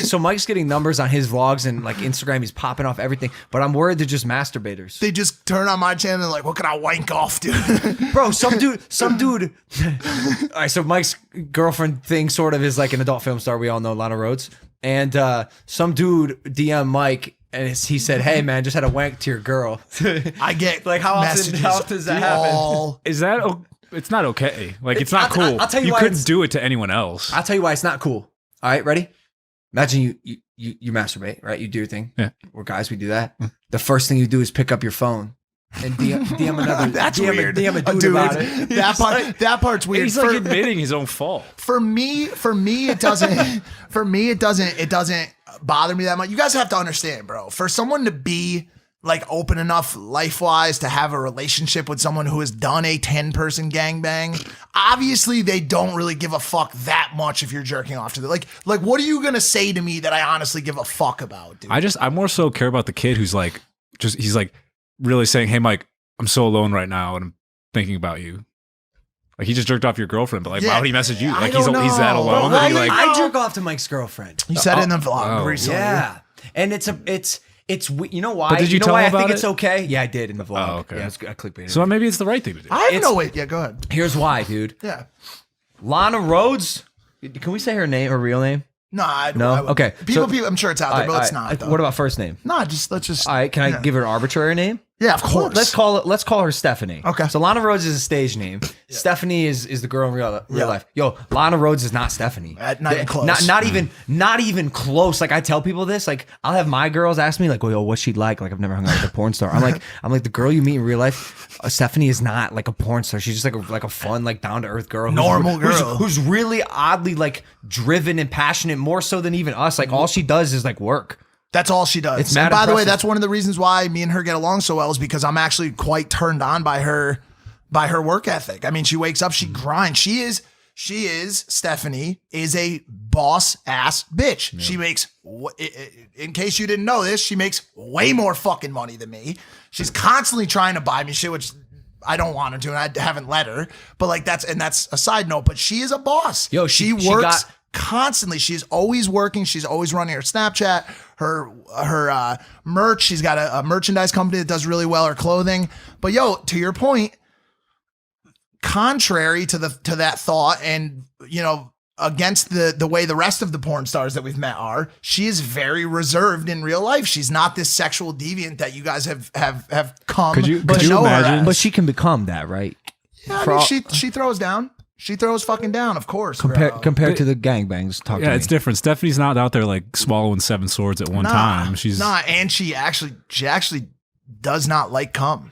so Mike's getting numbers on his vlogs and like Instagram. He's popping off everything, but I'm worried they're just masturbators. They just turn on my channel and like, what can I wank off, dude? Bro, some dude. All right, so Mike's girlfriend thing sort of is like an adult film star. We all know Lana Rhoades, and some dude DM Mike. And he said, "Hey man, just had a wank to your girl." I get like how often does that happen? Is that? It's not okay. Like it's not cool. I'll tell you why couldn't do it to anyone else. I'll tell you why it's not cool. All right, ready? Imagine you masturbate, right? You do your thing. Yeah. We're guys, we do that. The first thing you do is pick up your phone and DM another. That's weird. DM a dude about it. That part's weird. He's like admitting his own fault. For me, it doesn't. For me, it doesn't bother me that much. You guys have to understand, bro. For someone to be like open enough life-wise to have a relationship with someone who has done a 10-person gangbang, obviously they don't really give a fuck that much if you're jerking off to them. Like what are you gonna say to me that I honestly give a fuck about, dude? I more so care about the kid who's like, he's like really saying, "Hey, Mike, I'm so alone right now and I'm thinking about you." Like he just jerked off your girlfriend, but like why would he message you? Like he's that alone. Well, that I jerk off to Mike's girlfriend. You said it in the vlog recently. Yeah, and it's you know why? But did you tell why him I think about it's okay? Yeah, I did in the vlog. Oh, okay. Yeah, I clickbaited. So maybe it's the right thing to do. I have no way. Yeah, go ahead. Here's why, dude. Yeah. Lana Rhoades. Can we say her name, her real name? No, I Okay. People, I'm sure it's out there, but it's not. Though. What about first name? No, let's just. All right. Can I give her an arbitrary name? Yeah, of course. Let's call her Stephanie. Okay. So Lana Rhoades is a stage name. Yeah. Stephanie is the girl in real life. Yo, Lana Rhoades is not Stephanie. Not even close. Not even close. Like I tell people this. Like I'll have my girls ask me like, "Well, yo, what's she like?" Like I've never hung out with a porn star. I'm like the girl you meet in real life. Stephanie is not like a porn star. She's just like a fun, like down to earth girl, normal girl who's really oddly like driven and passionate, more so than even us. Like all she does is like work. That's all she does. And by the way, that's one of the reasons why me and her get along so well is because I'm actually quite turned on by her work ethic. I mean, she wakes up, she grinds. She is Stephanie is a boss ass bitch. Yeah. She makes, in case you didn't know this, she makes way more fucking money than me. She's constantly trying to buy me shit, which I don't want her to, and I haven't let her. But like that's a side note. But she is a boss. Yo, she works constantly. She's always working. She's always running her Snapchat, her merch. She's got a merchandise company that does really well, her clothing. But yo, to your point, contrary to that thought, and you know, against the way the rest of the porn stars that we've met are, she is very reserved in real life. She's not this sexual deviant that you guys have come could you know imagine? her as. But she can become that, right? Yeah, I mean, she throws down. She throws fucking down, of course. Compared to the gangbangs. Yeah, it's different. Stephanie's not out there like swallowing 7 swords at one time. She's and she actually does not like cum.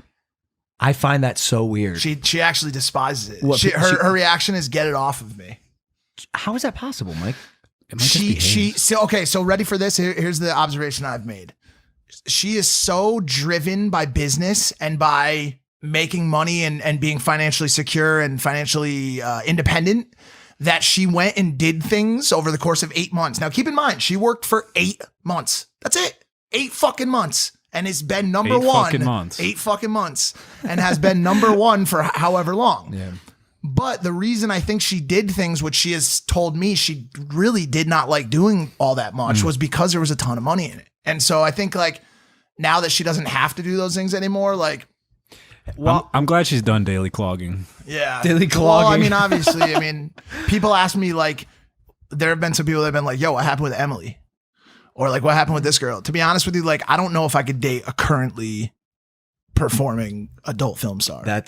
I find that so weird. She actually despises it. Her reaction is get it off of me. How is that possible, Mike? So ready for this? Here's the observation I've made. She is so driven by business and by making money and being financially secure and financially independent that she went and did things over the course of 8 months. Now, keep in mind, she worked for 8 months. That's it. 8 fucking months. And it's been number 1. 8 fucking months. And has been number 1 for however long. Yeah. But the reason I think she did things, which she has told me she really did not like doing all that much, was because there was a ton of money in it. And so I think like now that she doesn't have to do those things anymore, like, well, I'm glad she's done daily clogging. Yeah. Daily clogging. Well, I mean, obviously, people ask me like, there have been some people that have been like, yo, what happened with Emily? Or like, what happened with this girl? To be honest with you, like, I don't know if I could date a currently performing adult film star. Yeah.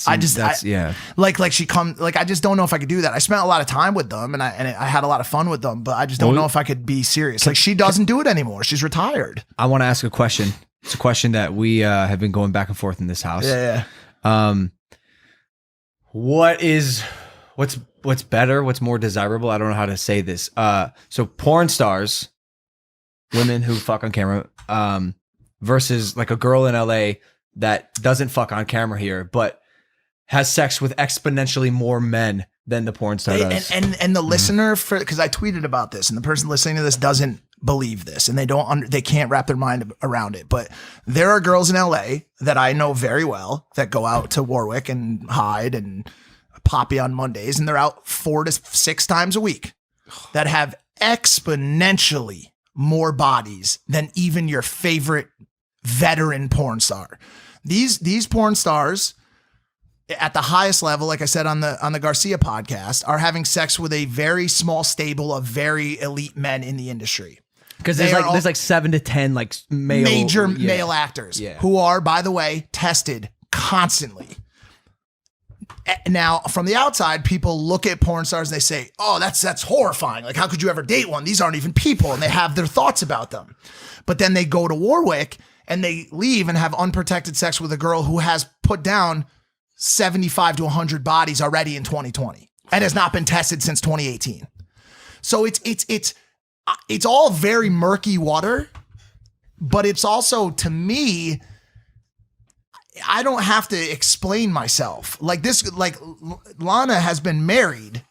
Like she I just don't know if I could do that. I spent a lot of time with them and I had a lot of fun with them, but I just don't know if I could be serious. Like she doesn't do it anymore. She's retired. I want to ask a question. It's a question that we have been going back and forth in this house. Yeah. What's better? What's more desirable? I don't know how to say this. So porn stars, women who fuck on camera, versus like a girl in LA that doesn't fuck on camera here, but has sex with exponentially more men than the porn star does. And the listener, because I tweeted about this, and the person listening to this doesn't believe this, and they can't wrap their mind around it. But there are girls in LA that I know very well that go out to Warwick and Hyde and Poppy on Mondays, and they're out 4 to 6 times a week that have exponentially more bodies than even your favorite veteran porn star. These porn stars at the highest level, like I said on the Garcia podcast, are having sex with a very small stable of very elite men in the industry. Because there's like 7 to 10 like major male actors who are, by the way, tested constantly. Now, from the outside, people look at porn stars and they say, oh, that's horrifying. Like, how could you ever date one? These aren't even people. And they have their thoughts about them. But then they go to Warwick and they leave and have unprotected sex with a girl who has put down 75 to 100 bodies already in 2020 and has not been tested since 2018. So it's all very murky water, but it's also, to me, I don't have to explain myself. Like this, like Lana has been married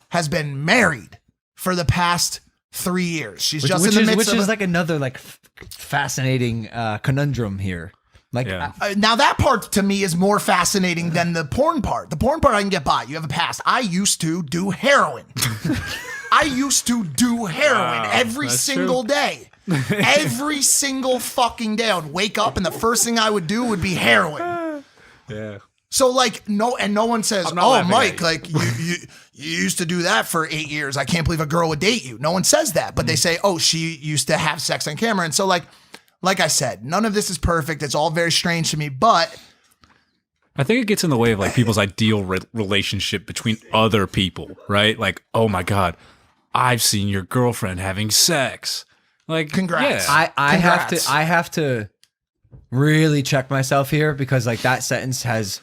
for the past 3 years. She's just in the midst of which is like another like fascinating conundrum here. Like now that part to me is more fascinating than the porn part. The porn part I can get by. You have a past. I used to do heroin. Every single day. Every single fucking day. I would wake up and the first thing I would do would be heroin. Yeah. So like no one says, "Oh, Mike, like you used to do that for 8 years. I can't believe a girl would date you." No one says that, but they say, "Oh, she used to have sex on camera." And so like I said, none of this is perfect. It's all very strange to me, but I think it gets in the way of like people's ideal relationship between other people, right? Like, oh my God, I've seen your girlfriend having sex. Like, congrats. Yeah. I have to really check myself here because like that sentence has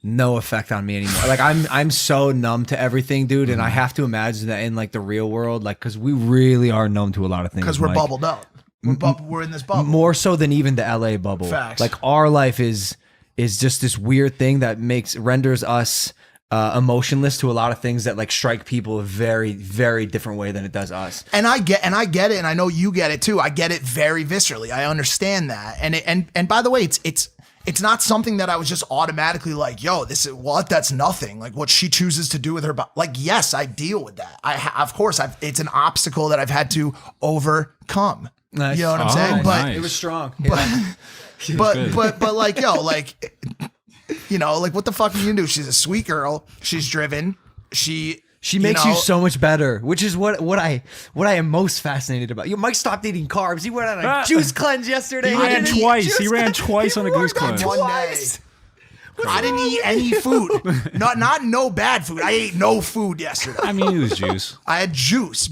no effect on me anymore. Like I'm so numb to everything, dude, and I have to imagine that in like the real world, like because we really are numb to a lot of things. Because we're bubbled up. We're in this bubble. More so than even the LA bubble. Facts. Like our life is just this weird thing that renders us emotionless to a lot of things that like strike people a very, very different way than it does us. And I get it, and I know you get it too. I get it very viscerally. I understand that. And by the way, it's not something that I was just automatically like, yo, this is what? That's nothing. Like what she chooses to do with her body. Like, yes, I deal with that. Of course, it's an obstacle that I've had to overcome. Nice. You know what I'm saying? But nice. It was strong. But like, yo, like, you know, like what the fuck are you gonna do? She's a sweet girl. She's driven. She makes you so much better, which is what I am most fascinated about. You Mike stopped eating carbs. He went on a juice cleanse yesterday. He ran twice. He ran twice on a juice cleanse. One day. I didn't eat any food. Not no bad food. I ate no food yesterday. I mean, it was juice. I had juice.